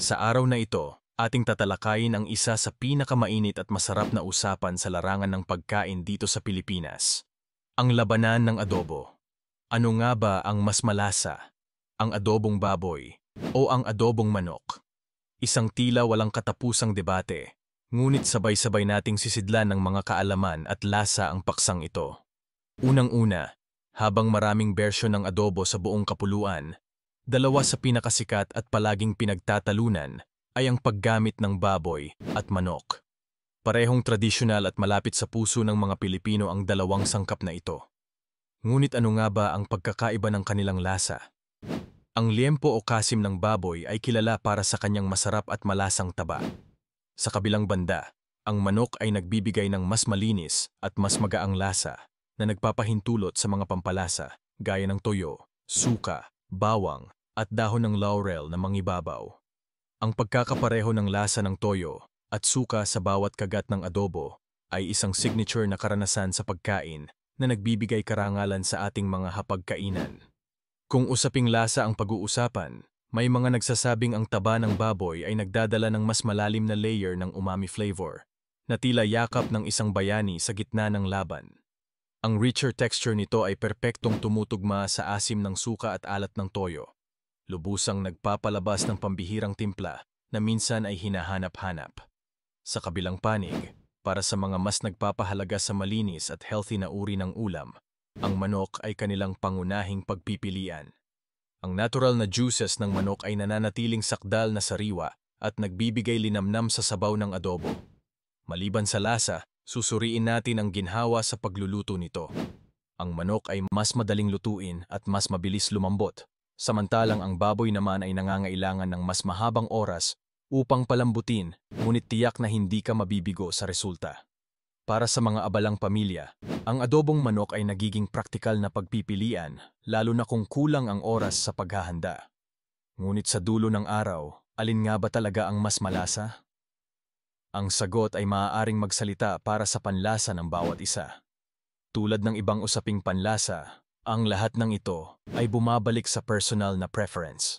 Sa araw na ito, ating tatalakayin ang isa sa pinakamainit at masarap na usapan sa larangan ng pagkain dito sa Pilipinas. Ang labanan ng adobo. Ano nga ba ang mas malasa? Ang adobong baboy o ang adobong manok? Isang tila walang katapusang debate, ngunit sabay-sabay nating sisidlan ng mga kaalaman at lasa ang paksang ito. Unang-una, habang maraming bersyon ng adobo sa buong kapuluan, dalawa sa pinakasikat at palaging pinagtatalunan ay ang paggamit ng baboy at manok. Parehong tradisyonal at malapit sa puso ng mga Pilipino ang dalawang sangkap na ito. Ngunit ano nga ba ang pagkakaiba ng kanilang lasa? Ang liempo o kasim ng baboy ay kilala para sa kanyang masarap at malasang taba. Sa kabilang banda, ang manok ay nagbibigay ng mas malinis at mas magaang lasa na nagpapahintulot sa mga pampalasa gaya ng toyo, suka, bawang at dahon ng laurel na mangibabaw. Ang pagkakapareho ng lasa ng toyo at suka sa bawat kagat ng adobo ay isang signature na karanasan sa pagkain na nagbibigay karangalan sa ating mga hapagkainan. Kung usaping lasa ang pag-uusapan, may mga nagsasabing ang taba ng baboy ay nagdadala ng mas malalim na layer ng umami flavor na tila yakap ng isang bayani sa gitna ng laban. Ang richer texture nito ay perpektong tumutugma sa asim ng suka at alat ng toyo, lubusang nagpapalabas ng pambihirang timpla na minsan ay hinahanap-hanap. Sa kabilang panig, para sa mga mas nagpapahalaga sa malinis at healthy na uri ng ulam, ang manok ay kanilang pangunahing pagpipilian. Ang natural na juices ng manok ay nananatiling sakdal na sariwa at nagbibigay linamnam sa sabaw ng adobo. Maliban sa lasa, susuriin natin ang ginhawa sa pagluluto nito. Ang manok ay mas madaling lutuin at mas mabilis lumambot, samantalang ang baboy naman ay nangangailangan ng mas mahabang oras upang palambutin, ngunit tiyak na hindi ka mabibigo sa resulta. Para sa mga abalang pamilya, ang adobong manok ay nagiging praktikal na pagpipilian, lalo na kung kulang ang oras sa paghahanda. Ngunit sa dulo ng araw, alin nga ba talaga ang mas malasa? Ang sagot ay maaaring magsalita para sa panlasa ng bawat isa. Tulad ng ibang usaping panlasa, ang lahat ng ito ay bumabalik sa personal na preference.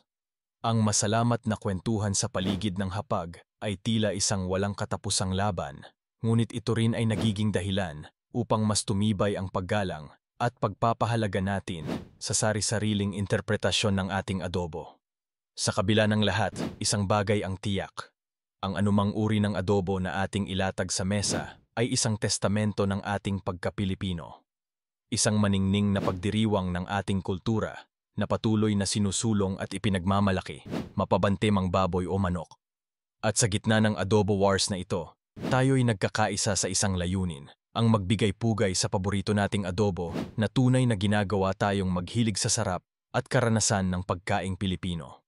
Ang masalamat na kwentuhan sa paligid ng hapag ay tila isang walang katapusang laban, ngunit ito rin ay nagiging dahilan upang mas tumibay ang paggalang at pagpapahalaga natin sa sari-sariling interpretasyon ng ating adobo. Sa kabila ng lahat, isang bagay ang tiyak. Ang anumang uri ng adobo na ating ilatag sa mesa ay isang testamento ng ating pagka-Pilipino. Isang maningning na pagdiriwang ng ating kultura na patuloy na sinusulong at ipinagmamalaki, mapabante mang baboy o manok. At sa gitna ng adobo wars na ito, tayo'y nagkakaisa sa isang layunin, ang magbigay-pugay sa paborito nating adobo na tunay na ginagawa tayong maghilig sa sarap at karanasan ng pagkaing Pilipino.